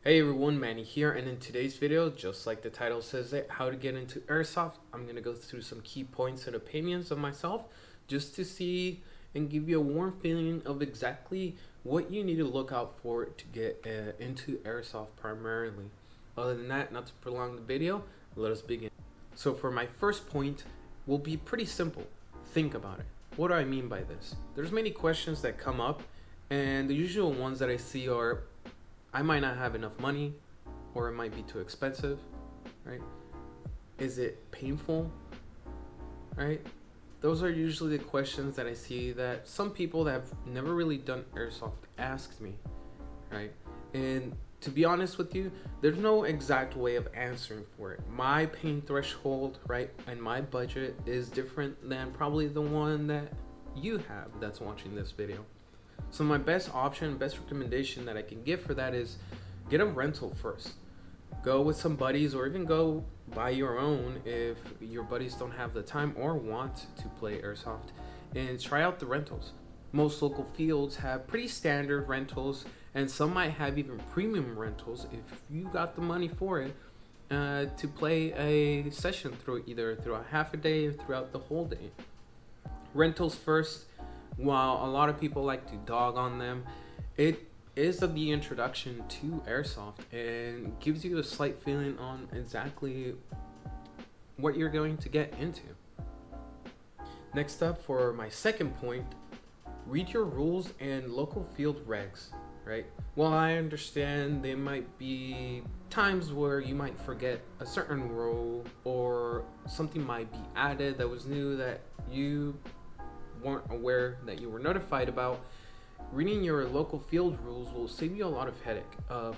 Hey everyone, Manny here, and in today's video, just like the title says it, how to get into airsoft, I'm going to go through some key points and opinions of myself just to see and give you a warm feeling of exactly what you need to look out for to get into airsoft primarily. Other than that, not to prolong the video, let us begin. So for my first point, will be pretty simple. Think about it. What do I mean by this? There's many questions that come up, and the usual ones that I see are I might not have enough money, or it might be too expensive, right? Is it painful, right? Those are usually the questions that I see that some people that have never really done airsoft ask me, right? And to be honest with you, there's no exact way of answering for it. My pain threshold, right, and my budget is different than probably the one that you have that's watching this video. So my best option, best recommendation that I can give for that is get a rental first. Go with some buddies, or even go buy your own if your buddies don't have the time or want to play airsoft, and try out the rentals. Most local fields have pretty standard rentals, and some might have even premium rentals if you got the money for it, to play a session through either through a half a day or throughout the whole day. Rentals first. While a lot of people like to dog on them, it is the introduction to airsoft and gives you a slight feeling on exactly what you're going to get into. Next up, for my second point, read your rules and local field regs, right? While I understand there might be times where you might forget a certain rule, or something might be added that was new that you weren't aware that you were notified about, reading your local field rules will save you a lot of headache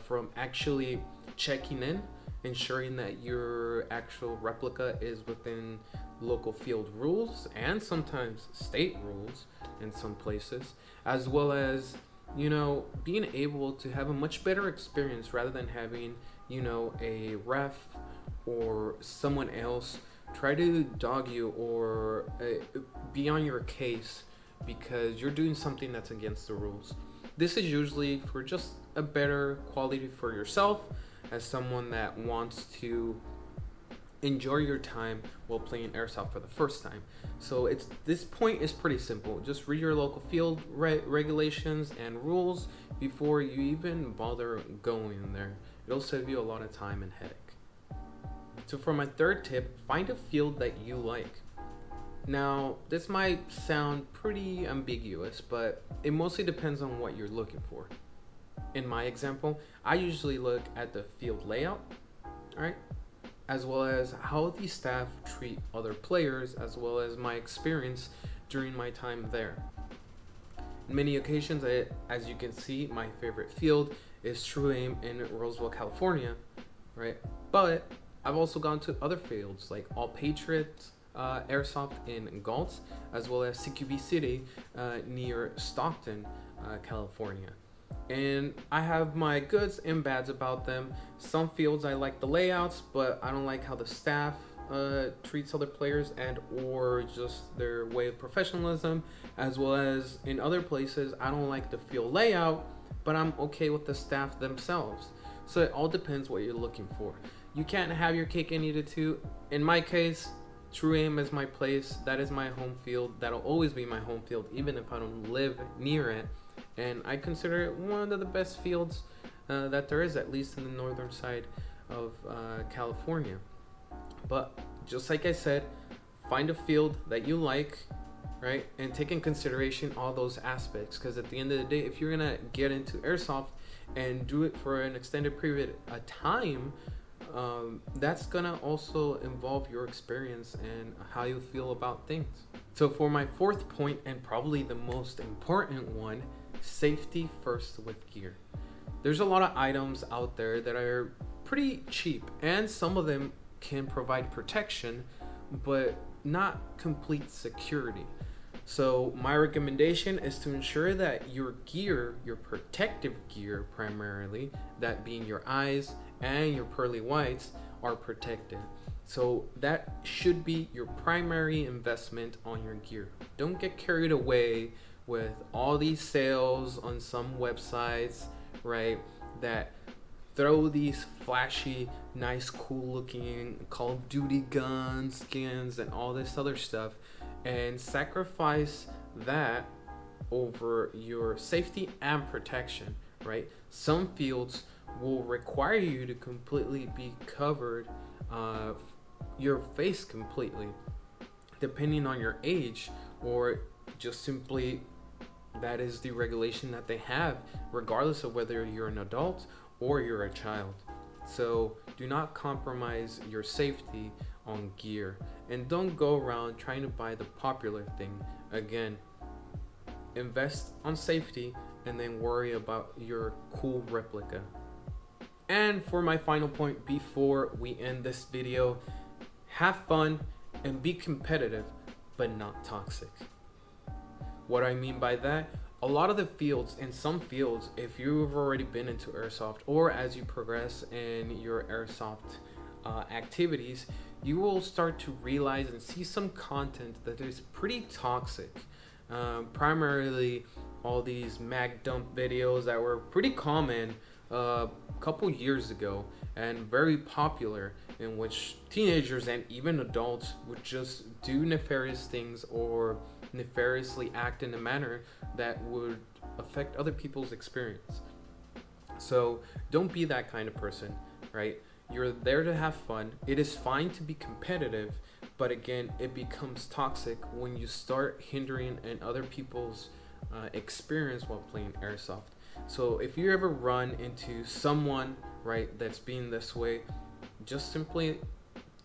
from actually checking in, ensuring that your actual replica is within local field rules and sometimes state rules in some places, as well as being able to have a much better experience rather than having a ref or someone else try to dog you or be on your case because you're doing something that's against the rules. This is usually for just a better quality for yourself as someone that wants to enjoy your time while playing airsoft for the first time. So this point is pretty simple. Just read your local field regulations and rules before you even bother going there. It'll save you a lot of time and headache. So for my third tip, find a field that you like. Now, this might sound pretty ambiguous, but it mostly depends on what you're looking for. In my example, I usually look at the field layout, right? As well as how the staff treat other players, as well as my experience during my time there. In many occasions, as you can see, my favorite field is True Aim in Roseville, California, right? But I've also gone to other fields like All Patriots Airsoft in Galt, as well as CQB City near Stockton, California. And I have my goods and bads about them. Some fields I like the layouts, but I don't like how the staff treats other players and or just their way of professionalism, as well as in other places I don't like the field layout, but I'm okay with the staff themselves. So it all depends what you're looking for. You can't have your cake and eat it too. In my case, True Aim is my place. That is my home field. That'll always be my home field, even if I don't live near it. And I consider it one of the best fields that there is, at least in the northern side of California. But just like I said, find a field that you like, right? And take in consideration all those aspects. Because at the end of the day, if you're going to get into airsoft and do it for an extended period of time, that's gonna also involve your experience and how you feel about things. So for my fourth point, and probably the most important one, safety first with gear. There's a lot of items out there that are pretty cheap, and some of them can provide protection but not complete security. So my recommendation is to ensure that your gear, your protective gear primarily, that being your eyes and your pearly whites, are protected. So that should be your primary investment on your gear. Don't get carried away with all these sales on some websites, right, that throw these flashy, nice, cool looking Call of Duty guns, skins, and all this other stuff, and sacrifice that over your safety and protection, right? Some fields will require you to completely be covered, your face completely, depending on your age, or just simply that is the regulation that they have, regardless of whether you're an adult or you're a child. So do not compromise your safety on gear, and don't go around trying to buy the popular thing. Again, invest on safety and then worry about your cool replica. And for my final point before we end this video, have fun and be competitive, but not toxic. What I mean by that, a lot of the fields, in some fields, if you've already been into airsoft, or as you progress in your airsoft activities, you will start to realize and see some content that is pretty toxic. Primarily all these mag dump videos that were pretty common a couple years ago and very popular, in which teenagers and even adults would just do nefarious things or nefariously act in a manner that would affect other people's experience. So don't be that kind of person, right? You're there to have fun. It is fine to be competitive, but again, it becomes toxic when you start hindering in other people's experience while playing airsoft. So if you ever run into someone, right, that's being this way, just simply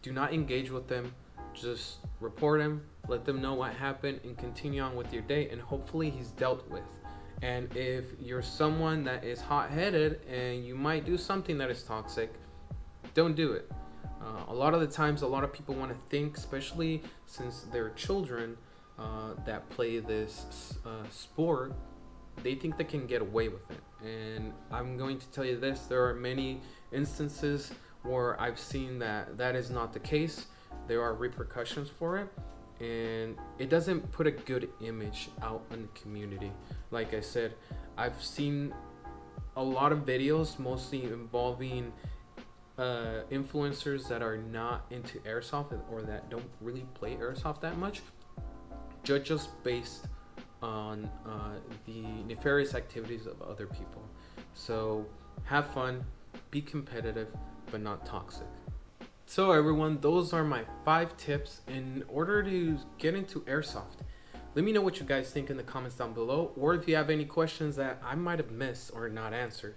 do not engage with them. Just report him, let them know what happened, and continue on with your day, and hopefully he's dealt with. And if you're someone that is hot-headed and you might do something that is toxic, don't do it. A lot of the times, a lot of people want to think, especially since they're children that play this sport, they think they can get away with it. And I'm going to tell you this, there are many instances where I've seen that is not the case. There are repercussions for it, and it doesn't put a good image out in the community. Like I said, I've seen a lot of videos, mostly involving influencers that are not into airsoft or that don't really play airsoft that much, judge us based on the nefarious activities of other people. So have fun, be competitive, but not toxic. So everyone, those are my 5 tips in order to get into airsoft. Let me know what you guys think in the comments down below, or if you have any questions that I might have missed or not answered.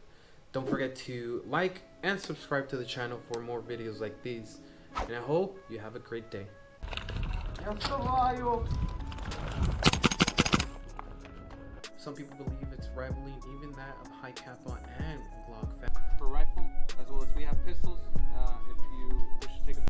Don't forget to like and subscribe to the channel for more videos like these. And I hope you have a great day. Some people believe it's rivaling even that of High Kappa